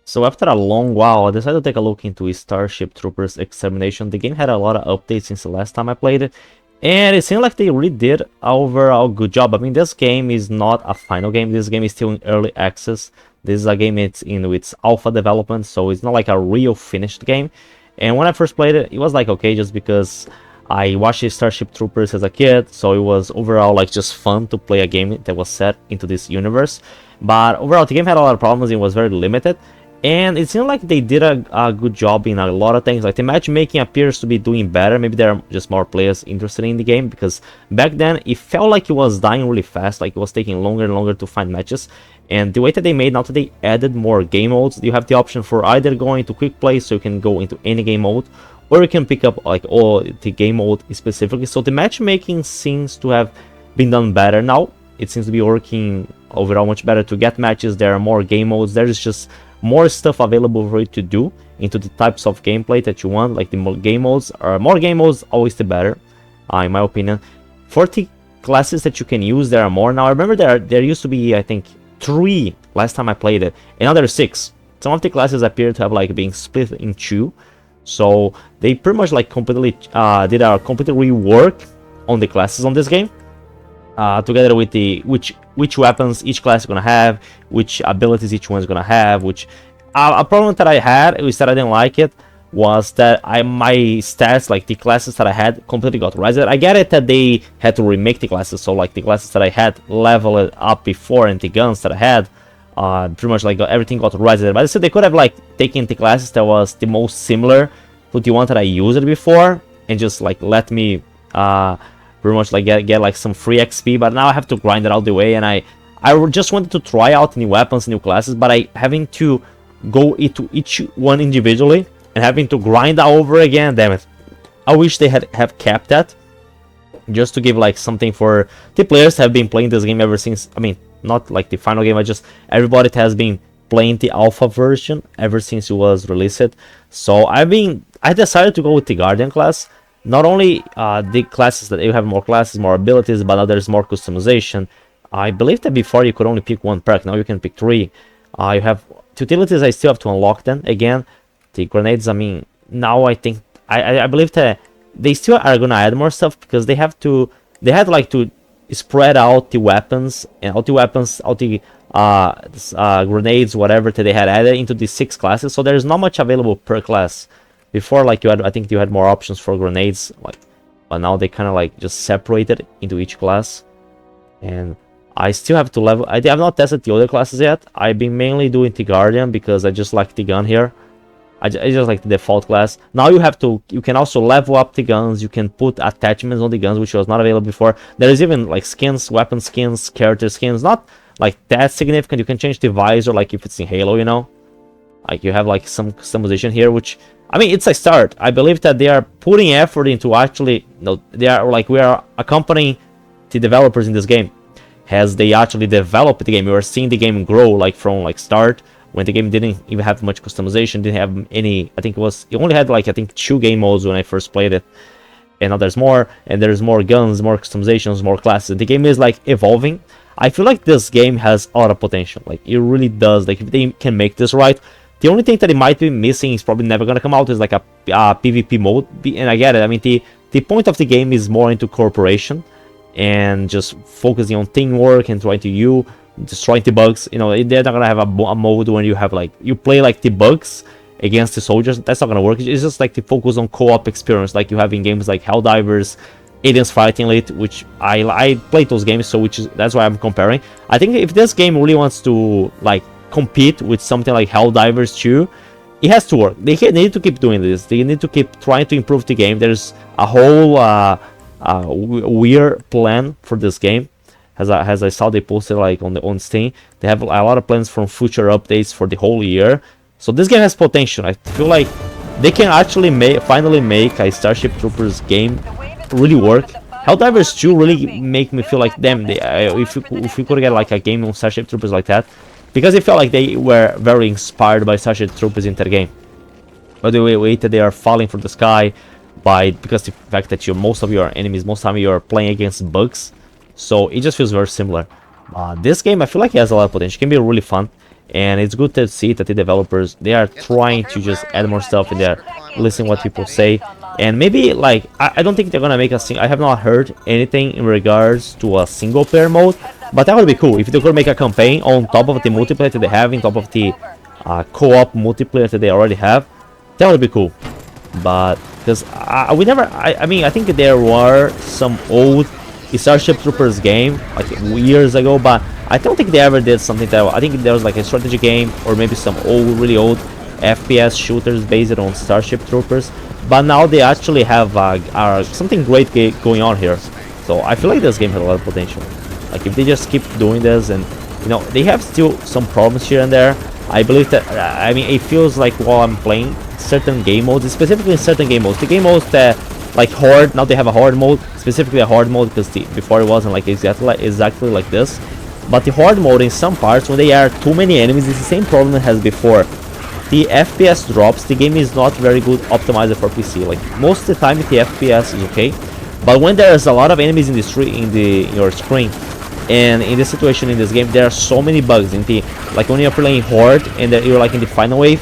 So after a long while, I decided to take a look into Starship Troopers Extermination. The game had a lot of updates since the last time I played it, and it seemed like they really did an overall good job. I mean, this game is not a final game. This game is still in early access. This is a game it's in its alpha development, so it's not like a real finished game. And when I first played it, it was like okay, just because I watched Starship Troopers as a kid, so it was overall like just fun to play a game that was set into this universe. But overall, the game had a lot of problems. It was very limited. And it seemed like they did a good job in a lot of things. Like the matchmaking appears to be doing better. Maybe there are just more players interested in the game, because back then it felt like it was dying really fast. Like it was taking longer and longer to find matches. And the way that they made, now that they added more game modes, you have the option for either going to quick play, so you can go into any game mode, or you can pick up like all the game mode specifically. So the matchmaking seems to have been done better now. It seems to be working overall much better to get matches. There are more game modes. There's just more stuff available for you to do into the types of gameplay that you want. Like the more game modes, always the better, in my opinion. 40 classes that you can use, there are more now. I remember there used to be, I think, 3 last time I played it, and now there's 6. Some of the classes appear to have like being split in 2, so they pretty much like completely did a complete rework on the classes on this game, together with the which weapons each class is gonna have, which abilities each one is gonna have. Which a problem that I had, was that I didn't like it, was that my stats, like the classes that I had, completely got reset. I get it that they had to remake the classes, so like the classes that I had leveled up before and the guns that I had, pretty much like everything got reset. But still, they could have like taken the classes that was the most similar to the one that I used before and just like let me pretty much like get like some free XP. But now I have to grind it all the way, and I just wanted to try out new weapons, new classes, but I having to go into each one individually and having to grind over again. Damn it, I wish they have kept that, just to give like something for the players that have been playing this game ever since. I mean, not like the final game, I just everybody that has been playing the alpha version ever since it was released. So I decided to go with the Guardian class. Not only the classes that you have more classes, more abilities, but now there's more customization. I believe that before you could only pick 1 perk, now you can pick 3. You have utilities, I still have to unlock them again. The grenades, I mean, now I think I believe that they still are gonna add more stuff, because they had like to spread out the weapons and all the grenades, whatever that they had added into the 6 classes. So there's not much available per class. Before, like I think you had more options for grenades, like, but now they kind of like just separated into each class. And I still have to level. I have not tested the other classes yet. I've been mainly doing the Guardian because I just like the gun here. I just like the default class. Now you can also level up the guns. You can put attachments on the guns, which was not available before. There is even like skins, weapon skins, character skins. Not like that significant. You can change the visor, like if it's in Halo, you know. Like you have like some customization here, which, I mean, it's a start. I believe that they are putting effort into actually, they are like, we are accompanying the developers in this game as they actually develop the game. We are seeing the game grow, like from like start, when the game didn't even have much customization, didn't have any. I think it only had like, I think 2 game modes when I first played it, and now there's more, and there's more guns, more customizations, more classes. The game is like evolving. I feel like this game has a lot of potential. Like it really does. Like if they can make this right. The only thing that it might be missing, is probably never gonna come out, is like a PvP mode. And I get it. I mean, the point of the game is more into cooperation and just focusing on teamwork and trying to destroying the bugs. You know, they're not gonna have a mode when you have like you play like the bugs against the soldiers. That's not gonna work. It's just like the focus on co-op experience, like you have in games like Helldivers, Aliens Fighting Elite, which I played those games, so that's why I'm comparing. I think if this game really wants to like compete with something like Helldivers 2, it has to work. They need to keep doing this. They need to keep trying to improve the game. There's a whole weird plan for this game. As I saw, they posted like on Steam, they have a lot of plans from future updates for the whole year. So this game has potential. I feel like they can actually finally make a Starship Troopers game really work. Helldivers 2 really make me feel like, damn, if we could get like a game on Starship Troopers like that, because it felt like they were very inspired by Starship Troopers in that game. But the way that they are falling from the sky, because the fact that most of your enemies, most of the time you are playing against bugs, so it just feels very similar. This game, I feel like it has a lot of potential. It can be really fun. and it's good to see that the developers, they are trying to just add more stuff in there, listening what people say. And maybe like I don't think they're gonna make I have not heard anything in regards to a single player mode, but that would be cool if they could make a campaign on top of the multiplayer that they have, on top of the co-op multiplayer that they already have. That would be cool. But because we never, I mean, I think there were some old Starship Troopers game like years ago, but I don't think they ever did something that, I think there was like a strategy game or maybe some old, really old FPS shooters based on Starship Troopers. But now they actually have something great going on here. So I feel like this game has a lot of potential. Like if they just keep doing this, and you know, they have still some problems here and there. I believe that, I mean, it feels like while I'm playing certain game modes, specifically in certain game modes, the game modes that like Horde, now they have a Horde mode, specifically a Horde mode, because before it wasn't like exactly like this. But the Horde mode in some parts, when there are too many enemies, it's the same problem it has before. The FPS drops, the game is not very good optimized for PC. Like most of the time the FPS is okay, but when there's a lot of enemies in the street, in your screen, and in this situation in this game, there are so many bugs in the, like when you're playing Horde and you're like in the final wave,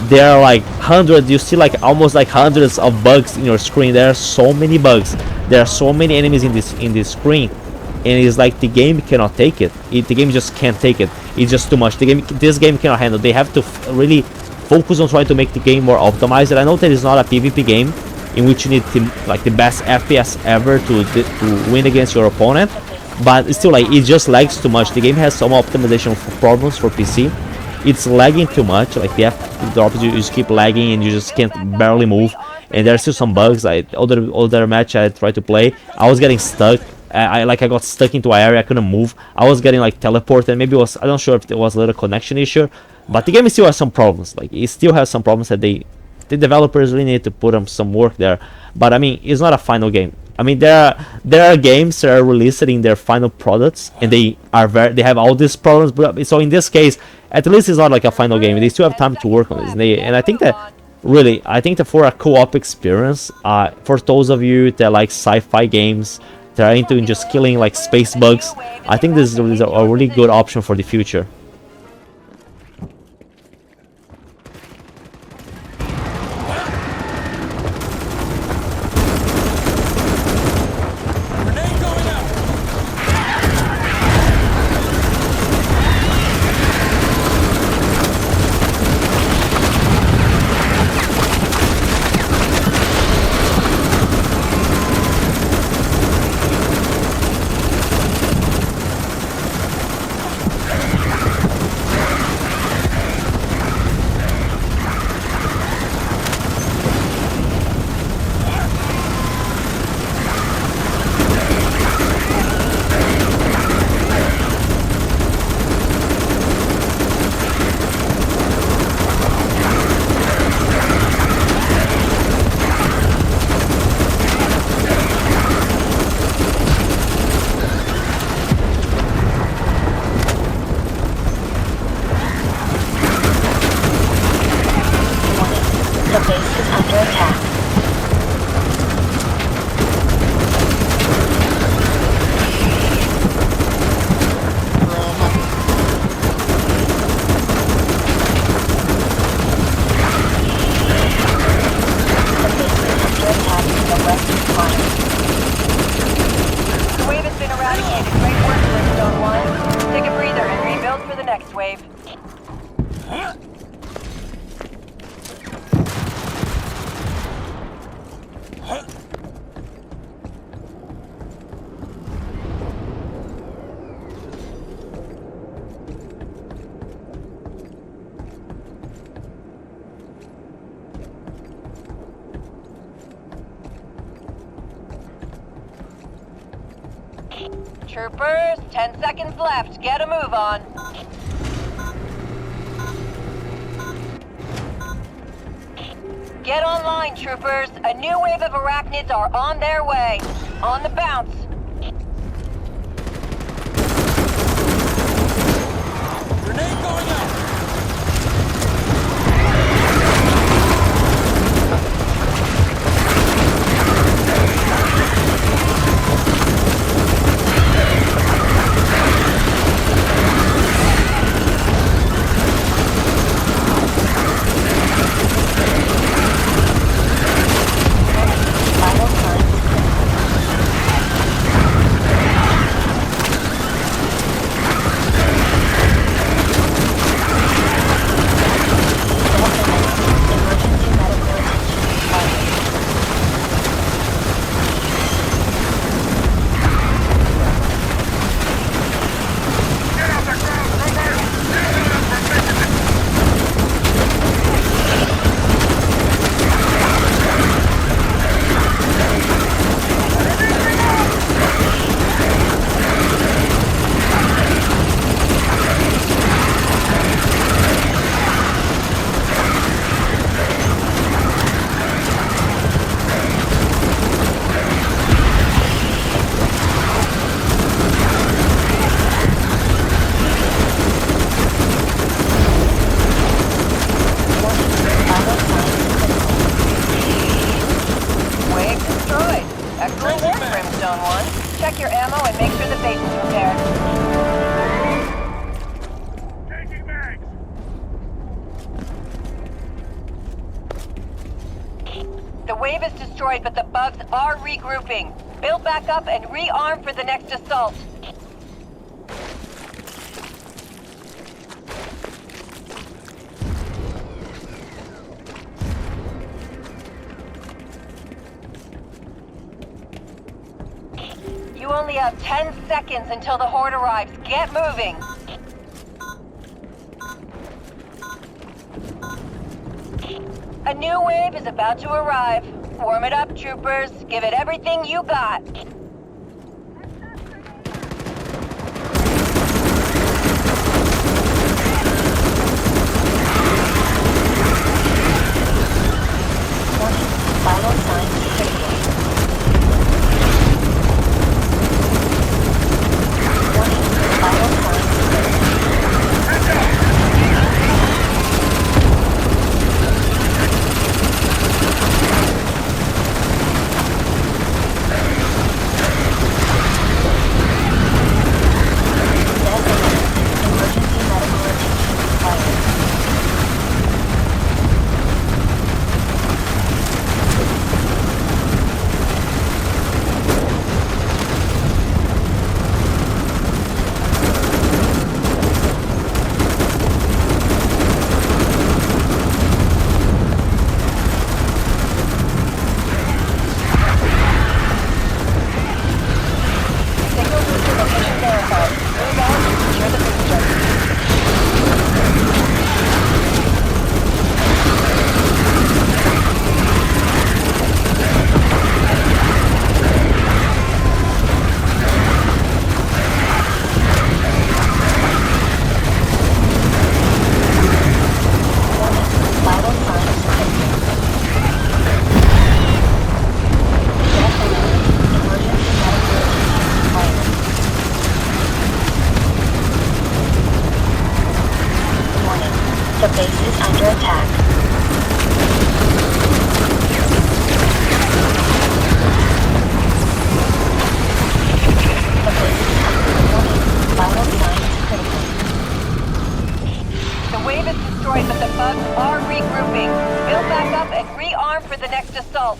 there are like hundreds, you see like almost like hundreds of bugs in your screen. There are so many bugs, there are so many enemies in this screen, and it's like the game cannot take it. The game just can't take it. It's just too much. This game cannot handle. They have to really focus on trying to make the game more optimized. And I know that it's not a PvP game in which you need like the best FPS ever to win against your opponent, but it's still like it just lags too much. The game has some optimization problems for PC. It's lagging too much. Like the FPS, you just keep lagging and you just can't barely move. And there's still some bugs. Other match I tried to play, I was getting stuck. I got stuck into an area, I couldn't move. I was getting like teleported. Maybe it was, I'm not sure if it was a little connection issue, but the game still has some problems. Like it still has some problems that the developers really need to put some work there. But I mean, it's not a final game. I mean, there are games that are released in their final products, and they have all these problems. But so in this case, at least it's not like a final game. They still have time to work on this. And I think that really, for a co-op experience, for those of you that like sci-fi games, that are into just killing like space bugs, I think this is a really good option for the future. Troopers, 10 seconds left. Get a move on. Get online, troopers. A new wave of arachnids are on their way. On the bounce. Grenade going out. The wave is destroyed, but the bugs are regrouping. Build back up and rearm for the next assault. You only have 10 seconds until the horde arrives. Get moving. A new wave is about to arrive. Warm it up, troopers. Give it everything you got. Vital signs critical. Warning, vital signs critical. Emergency medical attention required. Signal booster location verified. Move out and secure the booster. Warning, vital signs critical. Death alert. Emergency medical attention required. Warning, the base is under attack. The base is under warning. Vital signs critical. The wave is destroyed, but the bugs are regrouping. Build back up and rearm for the next assault.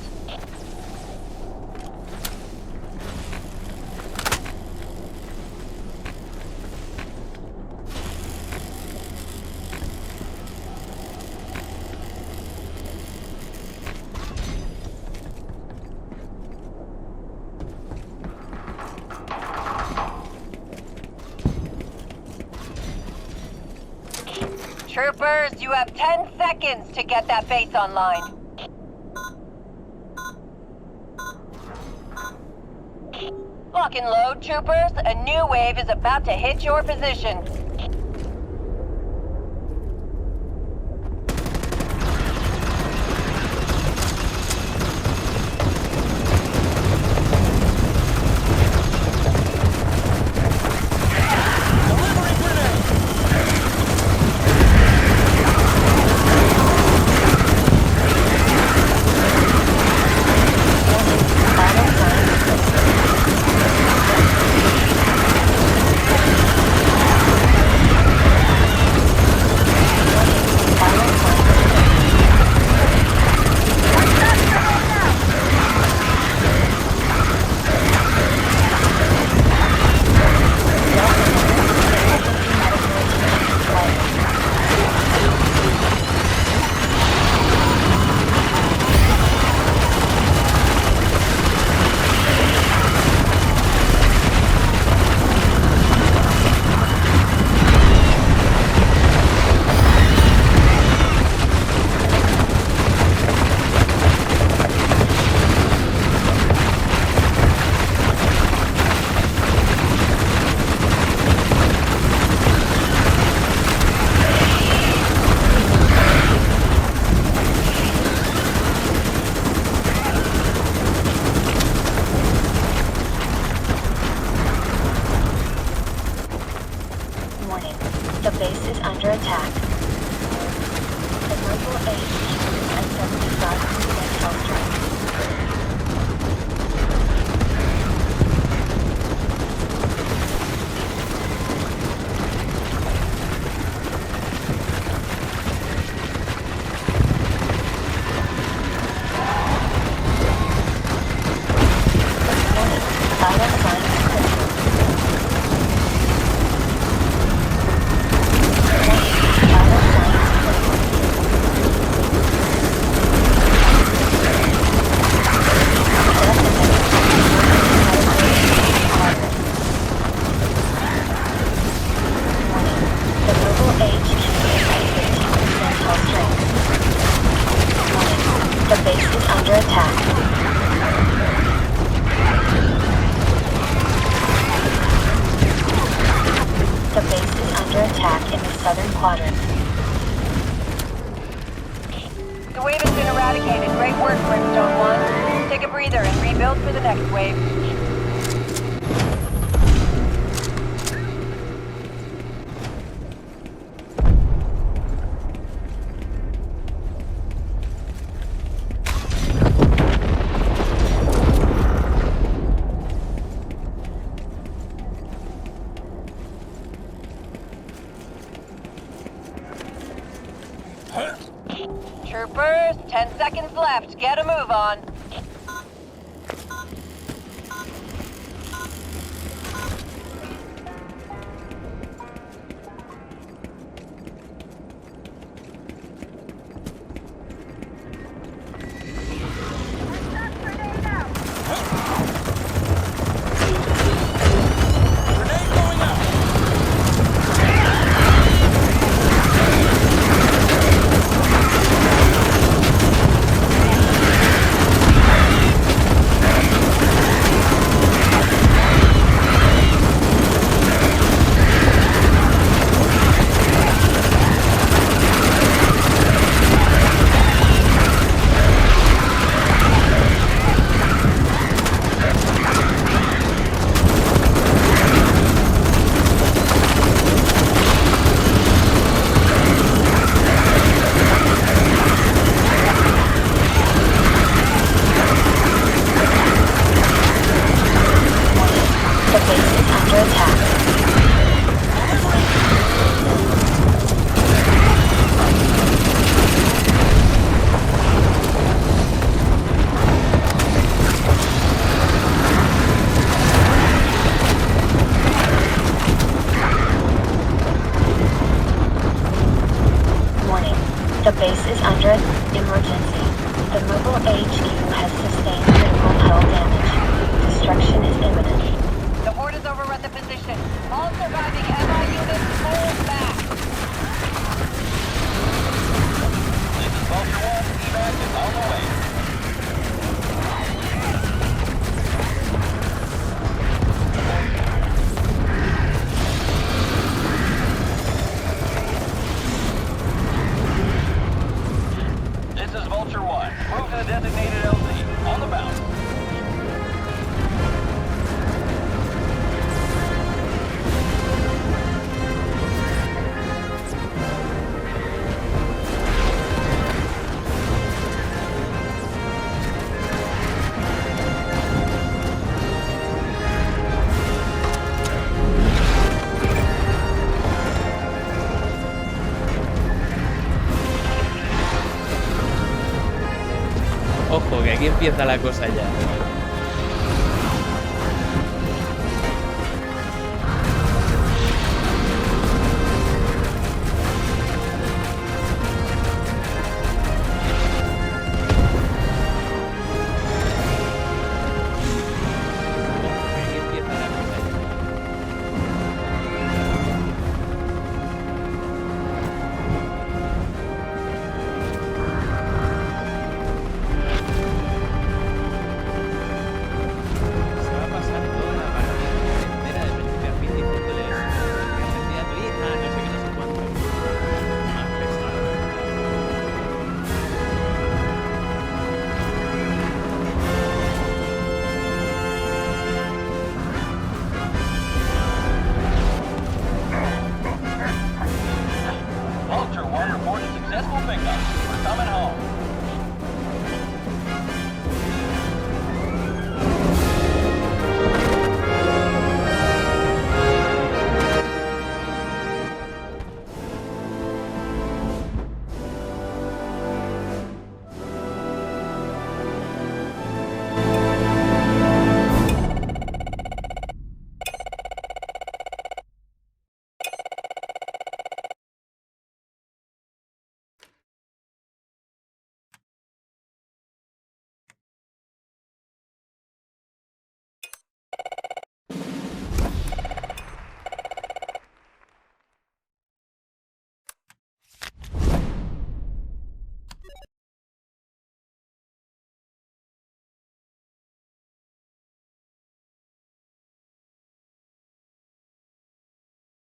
Troopers, you have 10 seconds to get that base online. Lock and load, troopers. A new wave is about to hit your position. Vital signs critical. The base is under attack. The base is under attack in the southern quadrant. The wave has been eradicated. Great work, Brimstone 1. Take a breather and rebuild for the next wave. Troopers, 10 seconds left. Get a move on. The base is under attack. Warning. The base is under emergency. The mobile HQ has sustained critical hull damage. Destruction is imminent. The horde has overrun the position. All surviving MI units, hold back. This is Vulture 1. Evac is on the way. This is Vulture 1. Move to the designated LZ. On the bounce. Ojo, que aquí empieza la cosa ya. Vulture 1 reported successful pickup. We're coming home.